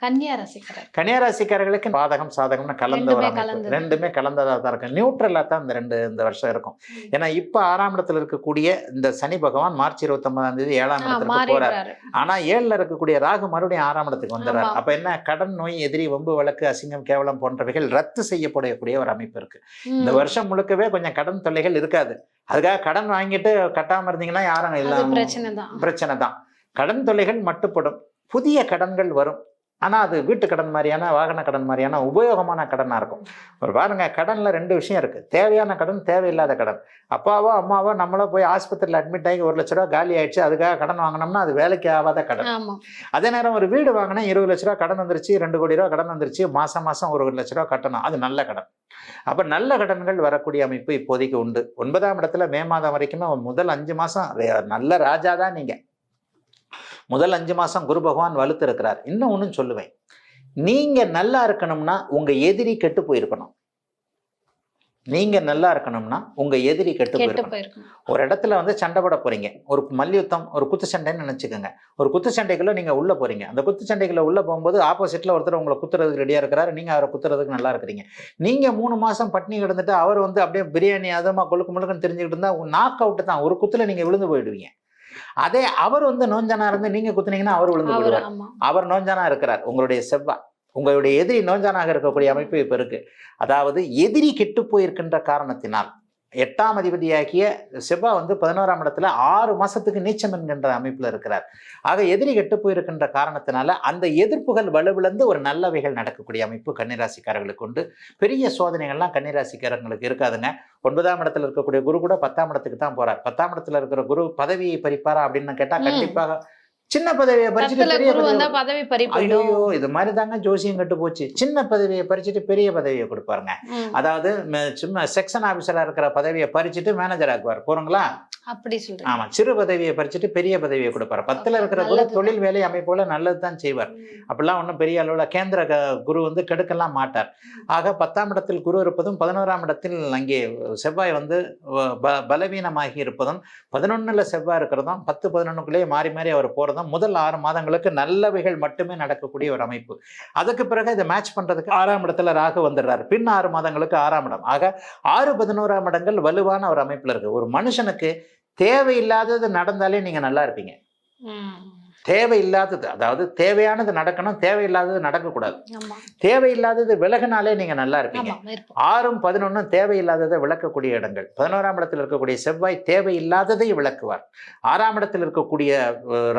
கன்னியா ராசிக்காரர்களுக்கு பாதகம் சாதகம்னு கலந்த ஒரு அமைப்பு, ரெண்டுமே கலந்ததாக தான் இருக்கும். நியூட்ரலாக தான் இந்த வருஷம் இருக்கும். ஏன்னா இப்போ 6ஆம் இடத்துல இருக்கக்கூடிய இந்த சனி பகவான் மார்ச் 29ஆம் தேதி 7ஆம் இடத்துக்கு போறார். ஆனா 7ல இருக்கக்கூடிய ராகு மறுபடியும் 6ஆம் இடத்துக்கு வந்துடுறார். அப்ப என்ன, கடன், நோய், எதிரி, வம்பு, வழக்கு, அசிங்கம், கேவலம் போன்றவைகள் ரத்து செய்யப்படக்கூடிய ஒரு அமைப்பு இருக்கு. இந்த வருஷம் முழுக்கவே கொஞ்சம் கடன் தொல்லைகள் இருக்காது. அதுக்காக கடன் வாங்கிட்டு கட்டாம இருந்தீங்கன்னா யாரும் இல்லாம பிரச்சனை தான். கடன் தொல்லைகள் மட்டுப்படும். புதிய கடன்கள் வரும். ஆனால் அது வீட்டு கடன் மாதிரியான, வாகன கடன் மாதிரியான உபயோகமான கடனாக இருக்கும். ஒரு பாருங்க, கடனில் 2 விஷயம் இருக்குது. தேவையான கடன், தேவையில்லாத கடன். அப்பாவோ அம்மாவோ நம்மளோ போய் ஆஸ்பத்திரியில் அட்மிட் ஆகி 1 லட்ச ரூபா காலி ஆயிடுச்சு, அதுக்காக கடன் வாங்கினோம்னா அது வேலைக்கு ஆகாத கடன். அதே நேரம் ஒரு வீடு வாங்கினா 20 லட்ச ரூபா கடன் வந்துருச்சு, 2 கோடி ரூபா கடன் வந்துருச்சு, மாதம் 1 லட்ச ரூபா கட்டணும், அது நல்ல கடன். அப்போ நல்ல கடன்கள் வரக்கூடிய அமைப்பு இப்போதைக்கு உண்டு. 9ஆம் இடத்துல மே மாதம் வரைக்குமே முதல் 5 மாதம் நல்ல ராஜா தான். நீங்கள் முதல் 5 மாதம் குரு பகவான் வலுத்து இருக்கிறார். இன்னும் ஒன்றும் சொல்லுவேன், நீங்க நல்லா இருக்கணும்னா உங்க எதிரி கெட்டு போயிருக்கணும். நீங்க நல்லா இருக்கணும்னா உங்க எதிரி கெட்டு போயிருக்கணும். ஒரு இடத்துல சண்டை போட போறீங்க, ஒரு மல்யுத்தம், ஒரு குத்து சண்டைன்னு நினைச்சுக்கோங்க. ஒரு குத்து சண்டைக்குள்ள நீங்க உள்ள போறீங்க. அந்த குத்து சண்டைக்குள்ள உள்ள போகும்போது ஆப்போசிட்ல ஒருத்தர் உங்களை குத்துறதுக்கு ரெடியா இருக்கிறாரு, நீங்க அவரை குத்துறதுக்கு நல்லா இருக்கிறீங்க. நீங்க 3 மாசம் பட்னி கிடந்துட்டு அவர் அப்படியே பிரியாணி அதமா கொழுக்கு முழுக்குன்னு தெரிஞ்சுக்கிட்டு இருந்தா நாக் அவுட் தான். ஒரு குத்துல நீங்க விழுந்து போயிடுவீங்க. அதே அவர் நோஞ்சானா இருந்து நீங்க குத்துனீங்கன்னா அவர் விழுந்து போடுவார். அவர் நோஞ்சானா இருக்கிறார். உங்களுடைய செவ்வாய், உங்களுடைய எதிரி நோஞ்சானாக இருக்கக்கூடிய அமைப்பு இப்ப இருக்கு. அதாவது எதிரி கெட்டு போயிருக்கின்ற காரணத்தினால் 8ஆம் அதிபதியாகிய செவ்வாய் 11ஆம் இடத்துல 6 மாசத்துக்கு நீச்சம் என்கின்ற அமைப்புல இருக்கிறார். ஆக எதிரி கெட்டு போயிருக்கின்ற காரணத்தினால அந்த எதிர்ப்புகள் வலுவிழந்து ஒரு நல்லவைகள் நடக்கக்கூடிய அமைப்பு கன்னிராசிக்காரர்களுக்கு உண்டு. பெரிய சோதனைகள்லாம் கன்னிராசிக்காரர்களுக்கு இருக்காதுங்க. 9ஆம் இடத்துல இருக்கக்கூடிய குரு கூட 10ஆம் இடத்துக்கு தான் போறார். 10ஆம் இடத்துல இருக்கிற குரு பதவியை பறிப்பாரா அப்படின்னு கேட்டா கண்டிப்பாக சின்ன பதவியை பறிச்சுட்டு பெரிய பதவி பறிப்பு. ஐயோ, இது மாதிரி தாங்க ஜோசியம் கட்டு போச்சு. சின்ன பதவியை பறிச்சுட்டு பெரிய பதவியை கொடுப்பாருங்க. அதாவது சும்மா செக்ஷன் ஆபீசரா இருக்கிற பதவியை பறிச்சுட்டு மேனேஜர் ஆக்குவார். போறீங்களா? அப்படி சொல்றேன். ஆமா, சிறு பதவியை பறிச்சுட்டு பெரிய பதவியை கொடுப்பாரு. 10ல இருக்கிற குரு தொழில் வேலை அமைப்போல நல்லதுதான் செய்வார். அப்படிலாம் ஒன்றும் பெரிய அளவுல கேந்திர குரு கெடுக்கலாம் மாட்டார். ஆக 10ஆம் இடத்தில் குரு இருப்பதும் 11ஆம் இடத்தில் அங்கே செவ்வாய் பலவீனமாகி இருப்பதும் 11ல செவ்வாய் இருக்கிறதும் 10, 11க்குள்ளேயே மாறி மாறி அவர் போறதும் முதல் 6 மாதங்களுக்கு நல்லவைகள் மட்டுமே நடக்கக்கூடிய ஒரு அமைப்பு. அதுக்கு பிறகு இதை மேட்ச் பண்றதுக்கு 6ஆம் இடத்துல ராகு வந்துடுறாரு. பின் 6 மாதங்களுக்கு 6ஆம் இடம். ஆக 6, 11ஆம் இடங்கள் வலுவான ஒரு அமைப்புல இருக்கு. ஒரு மனுஷனுக்கு தேவையில்லாதது நடந்தாலே நீங்க நல்லா இருப்பீங்க. தேவையில்லாதது, அதாவது தேவையானது நடக்கணும், தேவையில்லாதது நடக்கக்கூடாது. தேவையில்லாதது விலகினாலே நீங்க நல்லா இருப்பீங்க. 6, 11 தேவையில்லாததை விளக்கக்கூடிய இடங்கள். 11ஆம் இடத்தில் இருக்கக்கூடிய செவ்வாய் தேவையில்லாததை விளக்குவார். 6ஆம் இடத்தில் இருக்கக்கூடிய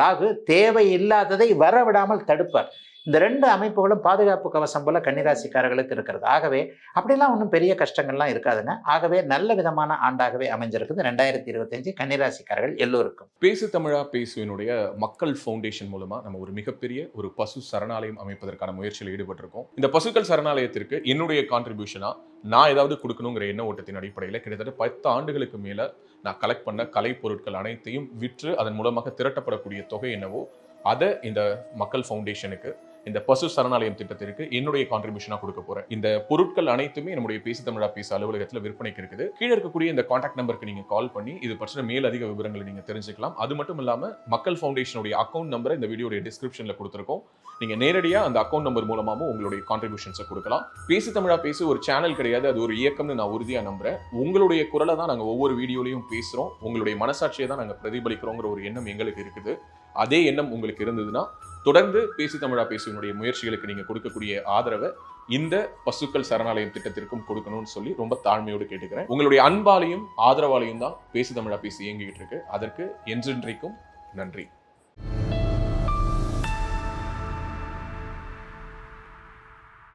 ராகு தேவையில்லாததை வரவிடாமல் தடுப்பார். இந்த 2 அமைப்புகளும் பாதுகாப்பு கவசம் போல கன்னிராசிக்காரர்களுக்கு இருக்கிறது. ஆகவே அப்படிலாம் ஒன்றும் பெரிய கஷ்டங்கள்லாம் இருக்காதுங்க. ஆகவே நல்ல விதமான ஆண்டாகவே அமைஞ்சிருக்குது 2025 கன்னிராசிக்காரர்கள் எல்லோருக்கும். பேசு தமிழா பேசுவினுடைய மக்கள் ஃபவுண்டேஷன் மூலமா நம்ம ஒரு மிகப்பெரிய ஒரு பசு சரணாலயம் அமைப்பதற்கான முயற்சியில் ஈடுபட்டிருக்கோம். இந்த பசுக்கள் சரணாலயத்திற்கு என்னுடைய கான்ட்ரிபியூஷனா நான் ஏதாவது கொடுக்கணுங்கிற எண்ண ஓட்டத்தின் அடிப்படையில் கிட்டத்தட்ட 10 ஆண்டுகளுக்கு மேல நான் கலெக்ட் பண்ண கலை பொருட்கள் அனைத்தையும் விற்று அதன் மூலமாக திரட்டப்படக்கூடிய தொகை என்னவோ அதை இந்த மக்கள் ஃபவுண்டேஷனுக்கு, இந்த பசு சரணாலயம் திட்டத்திற்கு என்னுடைய கான்ட்ரிபியூஷனா கொடுக்க போறேன். இந்த பொருட்கள் அனைத்துமே நம்முடைய பேசு தமிழா பேச அலுவலகத்தில் விற்பனைக்கு இருக்குது. கீழே இருக்கக்கூடிய இந்த கான்டாக்ட் நம்பருக்கு நீங்க கால் பண்ணி இது பற்றின மேலதிக விவரங்களை நீங்க தெரிஞ்சுக்கலாம். அது மட்டும் இல்லாம மக்கள் ஃபவுண்டேஷனுடைய அக்கௌண்ட் நம்பரை இந்த வீடியோடைய டிஸ்கிரிப்ஷன்ல கொடுத்திருக்கோம். நீங்க நேரடியா அந்த அக்கௌண்ட் நம்பர் மூலமாவும் உங்களுடைய கான்ட்ரிபியூஷன்ஸை கொடுக்கலாம். பேசு தமிழா பேசு ஒரு சேனல் கிடையாது, அது ஒரு இயக்கம்னு நான் உறுதியா நம்புறேன். உங்களுடைய குரலை தான் நாங்க ஒவ்வொரு வீடியோலையும் பேசுறோம், உங்களுடைய மனசாட்சியை தான் நாங்க பிரதிபலிக்கிறோங்கிற ஒரு எண்ணம் எங்களுக்கு இருக்குது. அதே எண்ணம் உங்களுக்கு இருந்ததுன்னா தொடர்ந்து பேசு தமிழா பேசுவனுடைய முயற்சிகளுக்கு நீங்க கொடுக்கக்கூடிய ஆதரவை இந்த பசுக்கள் சரணாலயம் திட்டத்திற்கும் கொடுக்கணும்னு சொல்லி ரொம்ப தாழ்மையோடு கேட்டுக்கிறேன். உங்களுடைய அன்பாலையும் ஆதரவாலையும் தான் பேசு தமிழா பேசி இயங்கிக்கிட்டு இருக்கு. அதற்கு என்றென்றைக்கும் நன்றி.